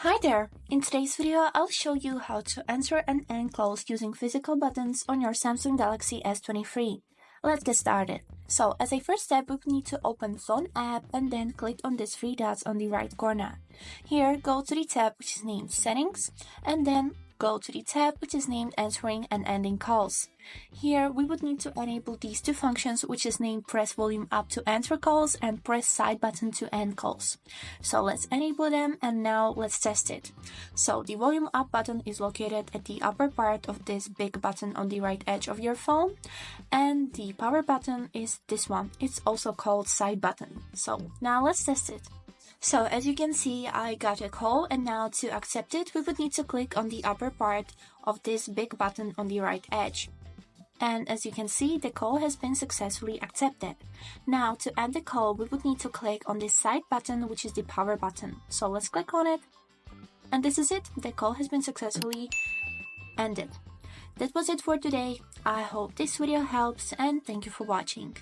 Hi there! In today's video, I'll show you how to enter and end calls using physical buttons on your Samsung Galaxy S23. Let's get started. So, as a first step, we need to open Phone app and then click on these three dots on the right corner. Here, go to the tab which is named Settings, and then go to the tab which is named Answering and Ending Calls. Here, we would need to enable these two functions which is named Press Volume Up to answer calls and Press Side button to end calls. So let's enable them and now let's test it. So the Volume Up button is located at the upper part of this big button on the right edge of your phone, and the power button is this one. It's also called Side button. So now let's test it. So as you can see, I got a call, and now to accept it, we would need to click on the upper part of this big button on the right edge. And as you can see, the call has been successfully accepted. Now to end the call, we would need to click on this side button, which is the power button. So let's click on it. And this is it. The call has been successfully ended. That was it for today. I hope this video helps, and thank you for watching.